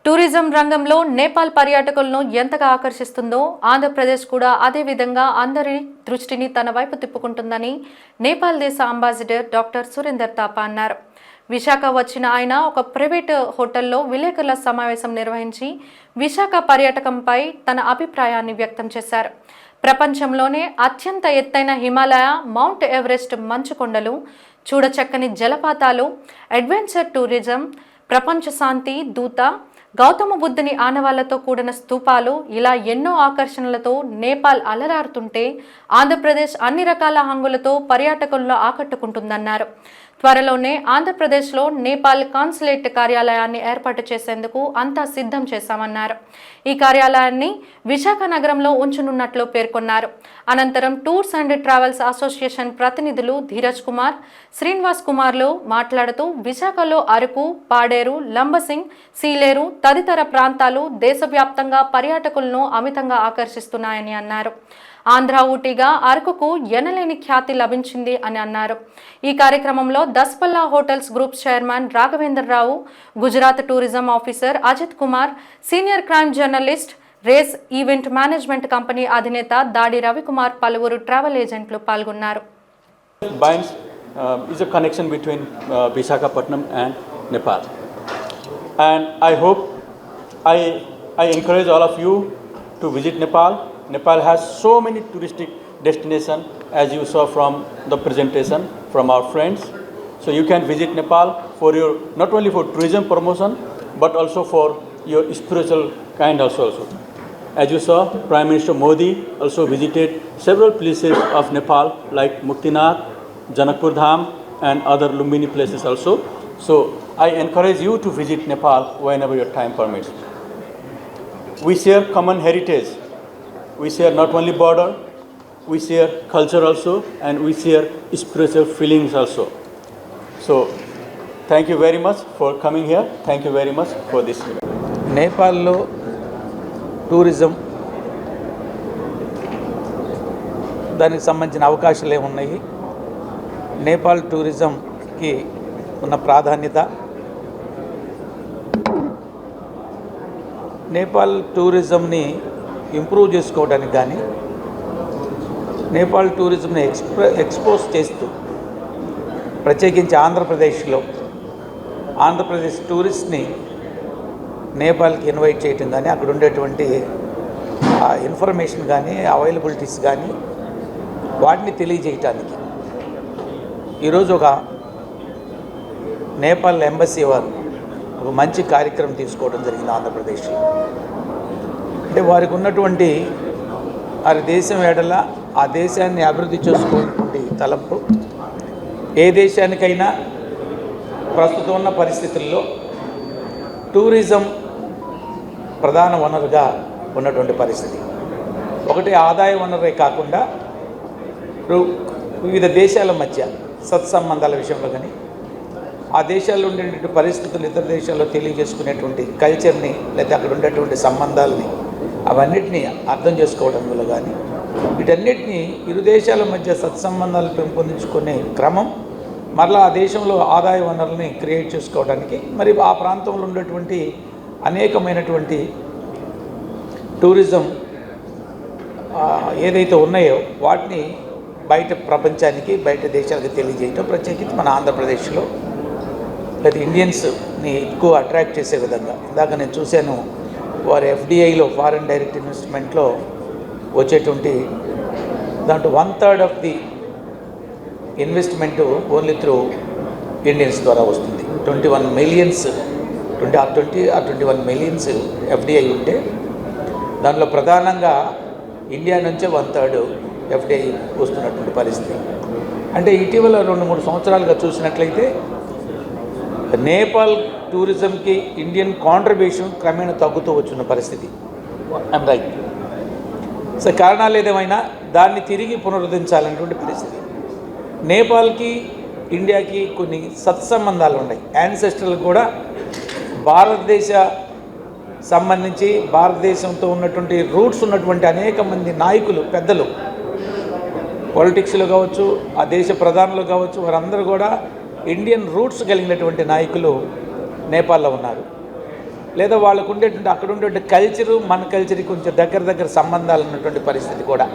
Tourism రంగంలో నేపాల్ పర్యాటకులను ఎంతగా ఆకర్షిస్తుందో ఆంధ్రప్రదేశ్ కూడా అదే విధంగా అందరి దృష్టిని తన వైపు తిప్పుకుంటుందని నేపాల్ దేశ అంబాసిడర్ డాక్టర్ సురేందర్ తాపా అన్నారు. విశాఖ వచ్చిన ఆయన ఒక ప్రైవేట్ హోటల్లో విలేకరుల సమావేశం నిర్వహించి విశాఖ పర్యాటకంపై తన అభిప్రాయాన్ని వ్యక్తం చేశారు. ప్రపంచంలోనే అత్యంత ఎత్తైన హిమాలయ, మౌంట్ ఎవరెస్ట్ మంచుకొండలు, చూడచక్కని జలపాతాలు, అడ్వెంచర్ టూరిజం, ప్రపంచ శాంతి దూత, గౌతమ బుద్ధుని ఆనవాళ్లతో కూడిన స్తూపాలు, ఇలా ఎన్నో ఆకర్షణలతో నేపాల్ అలరారుతుంటే ఆంధ్రప్రదేశ్ అన్ని రకాల హంగులతో పర్యాటకులను ఆకట్టుకుంటుందన్నారు. త్వరలోనే ఆంధ్రప్రదేశ్లో నేపాల్ కాన్సులేట్ కార్యాలయాన్ని ఏర్పాటు చేసేందుకు అంతా సిద్ధం చేశామన్నారు. ఈ కార్యాలయాన్ని విశాఖ నగరంలో ఉంచనున్నట్లు పేర్కొన్నారు. అనంతరం టూర్స్ అండ్ ట్రావెల్స్ అసోసియేషన్ ప్రతినిధులు ధీరజ్ కుమార్, శ్రీనివాస్ కుమార్లు మాట్లాడుతూ విశాఖలో అరకు, పాడేరు, లంబసింగ్, సీలేరు తదితర ప్రాంతాలు దేశవ్యాప్తంగా పర్యాటకులను అమితంగా ఆకర్షిస్తున్నాయని అన్నారు. ఆంధ్ర ఊటీగా అరకుకు ఎనలేని ఖ్యాతి లభించింది అని అన్నారు. ఈ కార్యక్రమంలో Daspalla hotels group chairman Raghavendra Rao, Gujarat tourism officer Ajit Kumar, senior crime journalist, race event management company అధినేత దాడి రవికుమార్, పలువురు ట్రావెల్ ఏజెంట్లు పాల్గొన్నారు. Is a connection between Visakhapatnam and Nepal, and I encourage all of you to visit Nepal. Nepal has so many touristic destinations, as you saw from the presentation from our friends. So you can visit Nepal for your, not only for tourism promotion, but also for your spiritual kind also. As you saw, Prime Minister Modi also visited several places of Nepal like Muktinath, Janakpur Dham and other Lumbini places also. So I encourage you to visit Nepal whenever your time permits. We share common heritage. We share not only border, we share culture also, and we share spiritual feelings also. So thank you very much for coming here. Thank you very much for this event. నేపాల్లో tourism దానికి సంబంధించిన అవకాశాలు ఏమున్నాయి, నేపాల్ టూరిజంకి ఉన్న ప్రాధాన్యత, Nepal టూరిజంని improve చేసుకోవడానికి కానీ Nepal టూరిజంని expose చేస్తూ ప్రత్యేకించి ఆంధ్రప్రదేశ్ టూరిస్ట్ని నేపాల్కి ఇన్వైట్ చేయటం కానీ, అక్కడ ఉండేటువంటి ఇన్ఫర్మేషన్ కానీ, అవైలబిలిటీస్ కానీ వాటిని తెలియజేయటానికి ఈరోజు ఒక నేపాల్ ఎంబసీ వారు ఒక మంచి కార్యక్రమం తీసుకోవడం జరిగింది ఆంధ్రప్రదేశ్లో. అంటే వారికి ఉన్నటువంటి ఆ దేశం ఎడల ఆ దేశాన్ని అభివృద్ధి చేసుకోవడానికి తలంపు ఏ దేశానికైనా ప్రస్తుతం ఉన్న పరిస్థితుల్లో టూరిజం ప్రధాన వనరుగా ఉన్నటువంటి పరిస్థితి. ఒకటి ఆదాయ వనరే కాకుండా వివిధ దేశాల మధ్య సత్సంబంధాల విషయంలో కానీ, ఆ దేశాల్లో ఉండేటువంటి పరిస్థితులు ఇతర దేశాల్లో తెలియజేసుకునేటువంటి కల్చర్ని లేదా అక్కడ ఉండేటువంటి సంబంధాలని అవన్నిటినీ అర్థం చేసుకోవడం వల్ల కానీ, వీటన్నిటినీ ఇరు దేశాల మధ్య సత్సంబంధాలు పెంపొందించుకునే క్రమం, మరలా ఆ దేశంలో ఆదాయ వనరుల్ని క్రియేట్ చేసుకోవడానికి, మరి ఆ ప్రాంతంలో ఉన్నటువంటి అనేకమైనటువంటి టూరిజం ఏదైతే ఉన్నాయో వాటిని బయట ప్రపంచానికి, బయట దేశాలకు తెలియజేయటం, ప్రత్యేకించి మన ఆంధ్రప్రదేశ్లో లేదా ఇండియన్స్ని ఎక్కువ అట్రాక్ట్ చేసే విధంగా. ఇందాక నేను చూశాను, వారి ఎఫ్డిఐలో ఫారిన్ డైరెక్ట్ ఇన్వెస్ట్మెంట్లో వచ్చేటువంటి దాంట్లో 1/3 of the investment only through Indians ద్వారా వస్తుంది. 21 మిలియన్స్ ఎఫ్డిఐ ఉంటే దాంట్లో ప్రధానంగా ఇండియా నుంచే 1/3 ఎఫ్డిఐ వస్తున్నటువంటి పరిస్థితి. అంటే ఇటీవల 2-3 సంవత్సరాలుగా చూసినట్లయితే నేపాల్ టూరిజంకి ఇండియన్ కాంట్రిబ్యూషన్ క్రమేణా తగ్గుతూ వచ్చిన పరిస్థితి. I'm right. సో కారణాలు ఏదేమైనా దాన్ని తిరిగి పునరుద్ధరించాలనేటువంటి పరిస్థితి. నేపాల్కి ఇండియాకి కొన్ని సత్సంబంధాలు ఉన్నాయి. యాన్సెస్ట్రల్ కూడా భారతదేశ సంబంధించి భారతదేశంతో ఉన్నటువంటి రూట్స్ ఉన్నటువంటి అనేక మంది నాయకులు, పెద్దలు, పాలిటిక్స్లో కావచ్చు, ఆ దేశ ప్రధానులు కావచ్చు, వారందరూ కూడా ఇండియన్ రూట్స్ కలిగినటువంటి నాయకులు నేపాల్లో ఉన్నారు. లేదా వాళ్ళకు ఉండేటువంటి అక్కడ ఉండేటువంటి కల్చరు మన కల్చర్కి కొంచెం దగ్గర సంబంధాలు ఉన్నటువంటి పరిస్థితి కూడా